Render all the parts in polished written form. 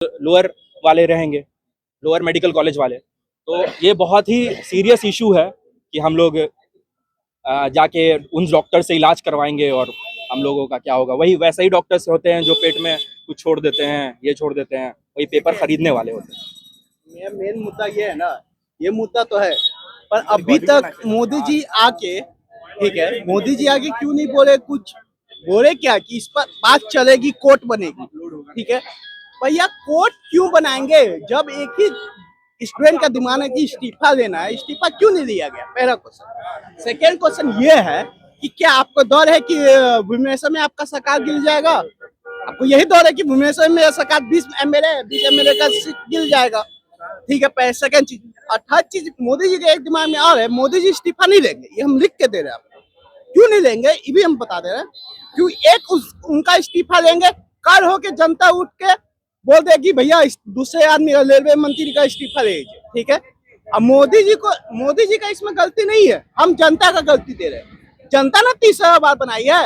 Lower वाले रहेंगे, lower medical college वाले। तो ये बहुत ही सीरियस इशू है कि हम लोग जाके उन डॉक्टर से इलाज करवाएंगे और हम लोगों का क्या होगा। वही वैसे ही डॉक्टर्स होते हैं जो पेट में कुछ छोड़ देते हैं, ये छोड़ देते हैं, वही पेपर खरीदने वाले होते हैं। मेन मुद्दा ये है ना, ये मुद्दा तो है, पर अभी तक मोदी जी आके, ठीक है, मोदी जी आके क्यों नहीं बोले कुछ, बोले क्या कि इस पर बात चलेगी, कोर्ट बनेगी, ठीक है। भैया कोर्ट क्यों बनाएंगे जब एक ही स्टूडेंट का दिमाग है कि इस्तीफा लेना है, इस्तीफा क्यों नहीं लिया गया, पहला क्वेश्चन। सेकेंड क्वेश्चन ये है कि क्या आपको डर है कि भुवनेश्वर में आपका सरकार गिर जाएगा? आपको यही डर है कि भुवनेश्वर में सरकार 20 एमएलए का सीट गिर जाएगा, ठीक है। पहले सेकेंड चीज, और थर्ड चीज, मोदी जी के एक दिमाग में और है, मोदी जी इस्तीफा नहीं लेंगे, ये हम लिख के दे रहे हैं आपको। क्यों नहीं लेंगे ये भी हम बता दे रहे हैं। क्यों एक उनका इस्तीफा लेंगे, कल होके जनता उठ के बोल देगी भैया दूसरे आदमी रेलवे मंत्री का इस्तीफा ले लीजिए, ठीक है। अब मोदी जी का इसमें गलती नहीं है, हम जनता का गलती दे रहे हैं। जनता ने तीसरा बार बनाई है,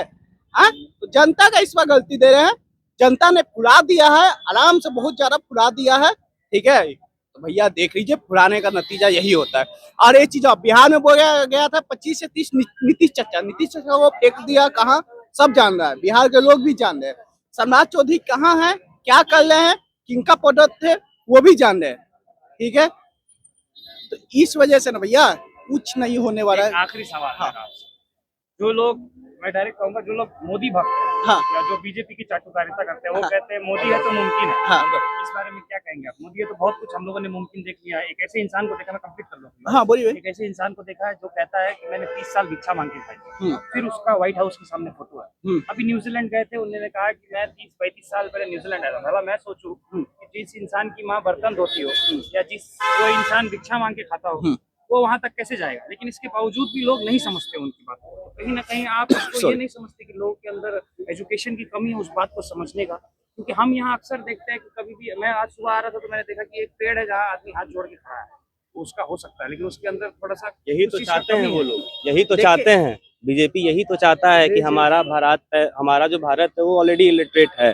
हाँ, तो जनता का इस बार गलती दे रहे हैं। जनता ने फुला दिया है, आराम से बहुत ज्यादा फुला दिया है, ठीक है। तो भैया देख लीजिए, फुलाने का नतीजा यही होता है। और एक चीज बिहार में बोला गया था 25 से 30 नीतीश चाचा को फेंक दिया, कहाँ सब जान रहा है, बिहार के लोग भी जान रहे हैं। सम्राट चौधरी कहाँ है, क्या कर रहे हैं, किनका प्रोडक्ट थे, वो भी जान रहे हैं, ठीक है। तो इस वजह से ना भैया कुछ नहीं होने वाला है। आखिरी सवाल हाँ। है, जो लोग, मैं डायरेक्ट कहूंगा, जो लोग मोदी भक्त हैं, हाँ, या जो बीजेपी की चाटुकारिता करते हैं, वो हाँ, कहते हैं मोदी है तो मुमकिन है। हाँ, इस बारे में क्या कहेंगे आप? मोदी है तो बहुत कुछ हम लोगों ने मुमकिन देख लिया है। एक ऐसे इंसान को देखा, मैं कंप्लीट कर लूँ, हाँ, बोलिए। एक ऐसे इंसान को देखा है जो कहता है कि मैंने 30 साल भिक्षा मांग के खाई, फिर उसका व्हाइट हाउस के सामने फोटो है। अभी न्यूजीलैंड गए थे, उन्होंने कहा कि मैं 30-35 साल पहले न्यूजीलैंड आया था। मैं सोचूं कि जिस इंसान की माँ बर्तन धोती हो, या जो इंसान भिक्षा मांग के खाता हो, वो वहां तक कैसे जाएगा। लेकिन इसके बावजूद भी लोग नहीं समझते उनकी बात को। कहीं ना कहीं आप उसको ये नहीं समझते कि लोगों के अंदर एजुकेशन की कमी है उस बात को समझने का। क्योंकि हम यहाँ अक्सर देखते हैं कि कभी भी, मैं आज सुबह आ रहा था तो मैंने देखा कि एक पेड़ है जहाँ आदमी हाथ जोड़ के खड़ा है, तो उसका हो सकता है, लेकिन उसके अंदर थोड़ा सा यही तो चाहते हैं वो लोग, यही तो चाहते हैं। बीजेपी यही तो चाहता है कि हमारा जो भारत है वो ऑलरेडी इलिटरेट है,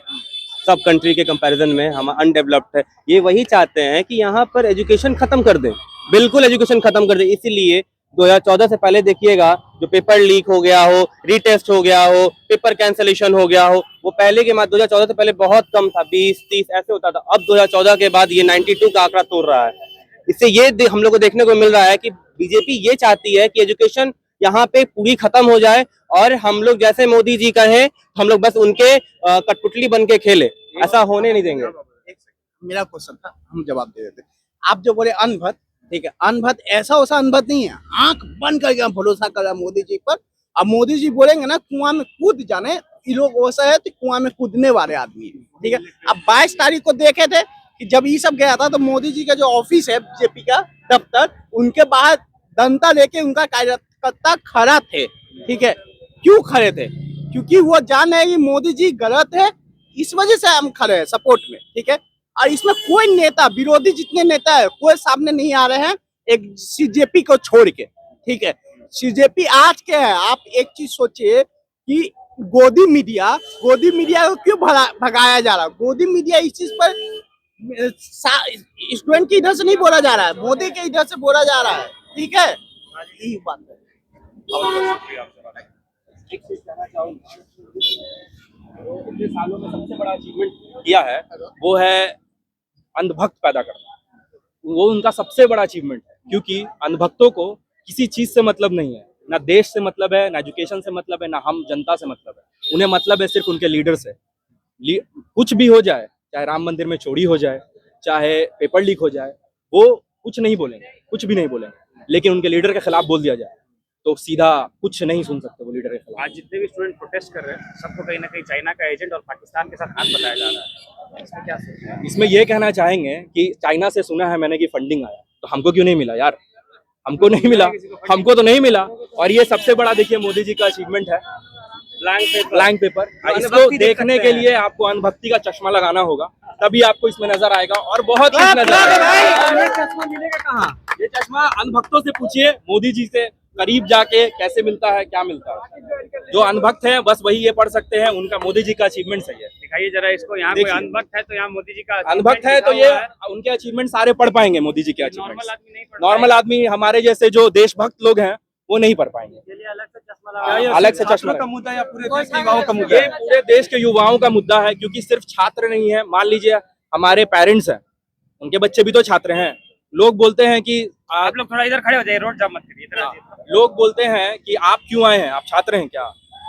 सब कंट्री के कंपैरिजन में हम अनडेवलप्ड है। ये वही चाहते हैं कि यहाँ पर एजुकेशन खत्म कर दें, बिल्कुल एजुकेशन खत्म कर दें। इसीलिए 2014 से पहले देखिएगा, जो पेपर लीक हो गया हो, रीटेस्ट हो गया हो, पेपर कैंसलेशन हो गया हो, वो पहले के बाद 2014 से पहले बहुत कम था, 20-30 ऐसे होता था। अब 2014 के बाद ये 92 का आंकड़ा तोड़ रहा है। इससे ये हम लोग को देखने को मिल रहा है कि बीजेपी ये चाहती है कि एजुकेशन यहाँ पे पूरी खत्म हो जाए, और हम लोग जैसे मोदी जी कहे हम लोग बस उनके कठपुतली बन के खेले, ऐसा होने नहीं देंगे। मेरा क्वेश्चन था, हम जवाब दे देते। आप जो बोले अनभत, ठीक है, अनभत ऐसा वैसा अनभत नहीं है, आंख बंद करके हम भरोसा कर रहे हैं मोदी जी पर। अब मोदी जी बोलेंगे ना कुआं में कूद जाने, ये लोग वैसा है तो कुआं में कूदने वाले आदमी, ठीक है। अब 22 तारीख को देखे थे कि जब ये सब गया था तो मोदी जी का जो ऑफिस है बीजेपी का दफ्तर, उनके बाहर डंडा लेके उनका कार्यकर्ता खड़ा थे, ठीक है। क्यों खड़े थे? क्योंकि वो जान रहे हैं कि मोदी जी गलत है, इस वजह से हम खड़े हैं सपोर्ट में, ठीक है। और इसमें कोई नेता, विरोधी जितने नेता है, कोई सामने नहीं आ रहे हैं, एक सीजेपी को छोड़ के, ठीक है। सीजेपी आज के है, आप एक चीज सोचिए कि गोदी मीडिया को क्यों भगाया जा रहा है। गोदी मीडिया इस चीज पर स्टूडेंट की इधर से नहीं बोला जा रहा है, मोदी के इधर से बोला जा रहा है, ठीक है। यही बात है। इतने सालों में सबसे बड़ा अचीवमेंट किया है वो है अंधभक्त पैदा करना। वो उनका सबसे बड़ा अचीवमेंट है, क्योंकि अंधभक्तों को किसी चीज से मतलब नहीं है, ना देश से मतलब है, ना एजुकेशन से मतलब है, ना हम जनता से मतलब है। उन्हें मतलब है सिर्फ उनके लीडर से। कुछ भी हो जाए, चाहे राम मंदिर में चोरी हो जाए, चाहे पेपर लीक हो जाए, वो कुछ नहीं बोलेंगे, कुछ भी नहीं बोलेंगे। लेकिन उनके लीडर के खिलाफ बोल दिया जाए तो सीधा कुछ नहीं सुन सकते वो लीडर के खिलाफ। आज जितने भी स्टूडेंट प्रोटेस्ट कर रहे हैं, सबको कहीं ना कहीं चाइना का एजेंट और पाकिस्तान के साथ हाथ बताया जा रहा है। इसमें क्या सोचते हैं? इसमें ये कहना चाहेंगे कि चाइना से सुना है मैंने कि फंडिंग आया, तो हमको क्यों नहीं मिला यार? हमको नहीं मिला, हमको तो नहीं मिला। और ये सबसे बड़ा देखिए मोदी जी का अचीवमेंट है, ब्लैंक पेपर। इसको देखने के लिए आपको अनुभक्ति का चश्मा लगाना होगा, तभी आपको इसमें नजर आएगा। और बहुत कुछ नजर आएगा। चश्मा मिलेगा कहाँ? ये चश्मा अनुभक्तों से पूछिए, मोदी जी से करीब जाके कैसे मिलता है, क्या मिलता है। जो अनभक्त हैं बस वही ये पढ़ सकते हैं, उनका मोदी जी का अचीवमेंट सही है। दिखाइए जरा इसको, यहाँ कोई देखिए। अनभक्त है तो यहाँ मोदी जी का अनभक्त है तो ये उनके अचीवमेंट सारे पढ़ पाएंगे, मोदी जी के नॉर्मल अचीवमेंट। आदमी नहीं पढ़ नॉर्मल आदमी हमारे जैसे जो देशभक्त लोग हैं वो नहीं पढ़ पाएंगे। के लिए अलग से चश्मा लगा अलग से चश्मा का मुद्दा या पूरे देश के युवाओं का मुद्दा ये है? पूरे देश के युवाओं का मुद्दा है, क्योंकि सिर्फ छात्र नहीं है। मान लीजिए हमारे पेरेंट्स हैं, उनके बच्चे भी तो छात्र हैं। लोग बोलते हैं कि आप लोग थोड़ा इधर खड़े हो जाइए, रोड जाम मत करिए इधर आ जाइए। लोग बोलते हैं कि आप क्यों आए हैं, आप छात्र हैं क्या?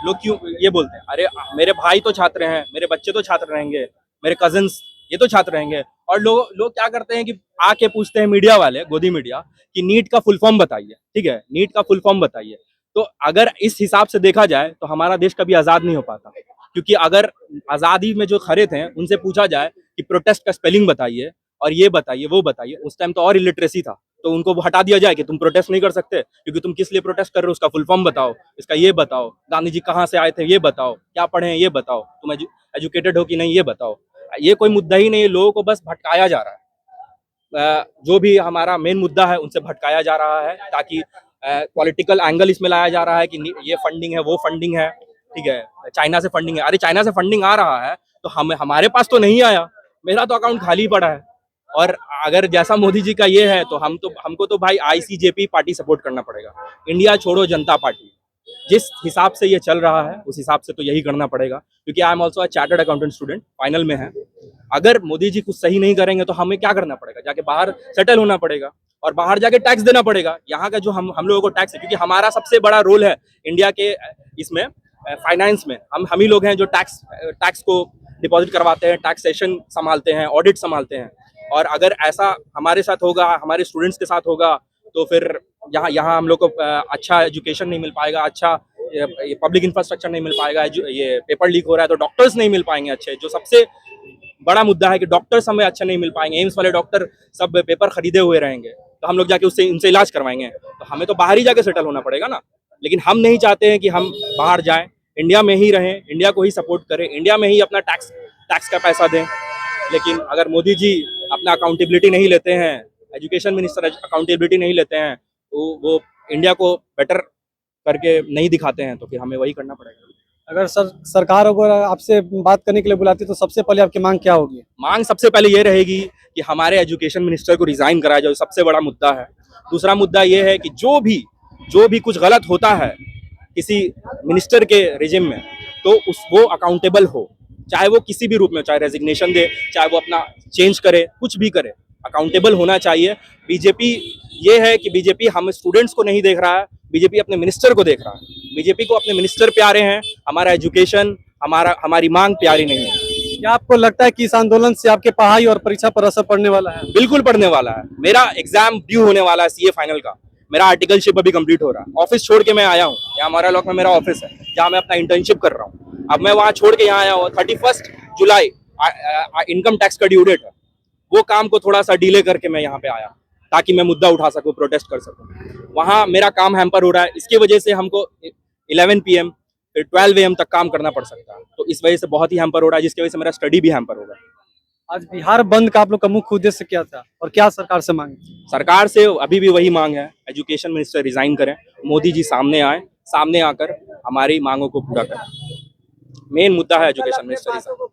लोग क्यों ये बोलते हैं? अरे मेरे भाई तो छात्र हैं, मेरे बच्चे तो छात्र रहेंगे, मेरे कजिन्स ये तो छात्र रहेंगे। और लोग क्या करते हैं कि आके पूछते हैं मीडिया वाले, गोदी मीडिया, कि नीट का फुल फॉर्म बताइए। ठीक है, नीट का फुल फॉर्म बताइए। तो अगर इस हिसाब से देखा जाए तो हमारा देश कभी आजाद नहीं हो पाता, क्योंकि अगर आजादी में जो खड़े थे उनसे पूछा जाए कि प्रोटेस्ट का स्पेलिंग बताइए और ये बताइए वो बताइए, उस टाइम तो और इलिटरेसी था, तो उनको वो हटा दिया जाए कि तुम प्रोटेस्ट नहीं कर सकते क्योंकि तुम किस लिए प्रोटेस्ट कर रहे हो, उसका फुल फॉर्म बताओ, इसका ये बताओ, गांधी जी कहाँ से आए थे ये बताओ, क्या पढ़े हैं ये बताओ, तुम एजुकेटेड हो कि नहीं ये बताओ। ये कोई मुद्दा ही नहीं है, लोगों को बस भटकाया जा रहा है। जो भी हमारा मेन मुद्दा है उनसे भटकाया जा रहा है, ताकि पॉलिटिकल एंगल इसमें लाया जा रहा है कि ये फंडिंग है वो फंडिंग है। ठीक है, चाइना से फंडिंग है। अरे चाइना से फंडिंग आ रहा है तो हमारे पास तो नहीं आया, मेरा तो अकाउंट खाली पड़ा है। और अगर जैसा मोदी जी का ये है तो हमको तो भाई ICJP पार्टी सपोर्ट करना पड़ेगा, इंडिया छोड़ो जनता पार्टी। जिस हिसाब से ये चल रहा है उस हिसाब से तो यही करना पड़ेगा, क्योंकि I am also a chartered accountant student, final में है। अगर मोदी जी कुछ सही नहीं करेंगे तो हमें क्या करना पड़ेगा, जाके बाहर सेटल होना पड़ेगा और बाहर जाके टैक्स देना पड़ेगा। यहाँ का जो हम लोगों को टैक्स है, क्योंकि हमारा सबसे बड़ा रोल है इंडिया के इसमें फाइनेंस में, हम ही लोग हैं जो टैक्स को डिपॉजिट करवाते हैं, टैक्सेशन संभालते हैं, ऑडिट संभालते हैं। और अगर ऐसा हमारे साथ होगा, हमारे स्टूडेंट्स के साथ होगा, तो फिर यहाँ हम लोग को अच्छा एजुकेशन नहीं मिल पाएगा, अच्छा पब्लिक इंफ्रास्ट्रक्चर नहीं मिल पाएगा। ये पेपर लीक हो रहा है तो डॉक्टर्स नहीं मिल पाएंगे अच्छे, जो सबसे बड़ा मुद्दा है कि डॉक्टर्स हमें अच्छे नहीं मिल पाएंगे। एम्स वाले डॉक्टर सब पेपर खरीदे हुए रहेंगे, तो हम लोग जाके उनसे इलाज करवाएंगे, तो हमें तो बाहर ही जाके सेटल होना पड़ेगा ना। लेकिन हम नहीं चाहते हैं कि हम बाहर जाएं, इंडिया में ही रहें, इंडिया को ही सपोर्ट करें, इंडिया में ही अपना टैक्स का पैसा दें। लेकिन अगर मोदी जी अपना अकाउंटेबिलिटी नहीं लेते हैं, एजुकेशन मिनिस्टर अकाउंटेबिलिटी नहीं लेते हैं, तो वो इंडिया को बेटर करके नहीं दिखाते हैं, तो फिर हमें वही करना पड़ेगा। अगर सरकार अगर आपसे बात करने के लिए बुलाती तो सबसे पहले आपकी मांग क्या होगी? मांग सबसे पहले ये रहेगी कि हमारे एजुकेशन मिनिस्टर को रिजाइन कराया जाए, सबसे बड़ा मुद्दा है। दूसरा मुद्दा ये है कि जो भी कुछ गलत होता है किसी मिनिस्टर के रिजिम में, तो वो अकाउंटेबल हो, चाहे वो किसी भी रूप में, चाहे रेजिग्नेशन दे, चाहे वो अपना चेंज करे, कुछ भी करे, अकाउंटेबल होना चाहिए। बीजेपी ये है कि बीजेपी हम स्टूडेंट्स को नहीं देख रहा है, बीजेपी अपने मिनिस्टर को देख रहा है। बीजेपी को अपने मिनिस्टर प्यारे हैं, हमारा एजुकेशन, हमारी मांग प्यारी नहीं है। क्या आपको लगता है कि इस आंदोलन से आपके पढ़ाई और परीक्षा पर असर पड़ने वाला है? बिल्कुल पढ़ने वाला है। मेरा एग्जाम ड्यू होने वाला है CA फाइनल का, मेरा आर्टिकलशिप अभी कंप्लीट हो रहा है। ऑफिस छोड़ के मैं आया हूँ, यहाँ हमारा लॉक में मेरा ऑफिस है जहाँ मैं अपना इंटर्नशिप कर रहा हूँ। अब मैं वहाँ छोड़ के यहाँ आया हूँ। 31 जुलाई इनकम टैक्स का ड्यू डेट है, वो काम को थोड़ा सा डिले करके मैं यहाँ पे आया ताकि मैं मुद्दा उठा सकूँ, प्रोटेस्ट कर सकूँ। वहाँ मेरा काम हैम्पर हो रहा है, इसकी वजह से हमको 11 PM फिर 12 AM तक काम करना पड़ सकता है, तो इस वजह से बहुत ही हैम्पर हो रहा है, जिसकी वजह से मेरा स्टडी भी हैम्पर होगा। आज बिहार बंद का आप लोग का मुख्य उद्देश्य क्या था और क्या सरकार से मांग? सरकार से अभी भी वही मांग है, एजुकेशन मिनिस्टर रिजाइन करें, मोदी जी सामने आए, सामने आकर हमारी मांगों को पूरा करें। मेन मुद्दा है एजुकेशन मिनिस्टर रिजाइन।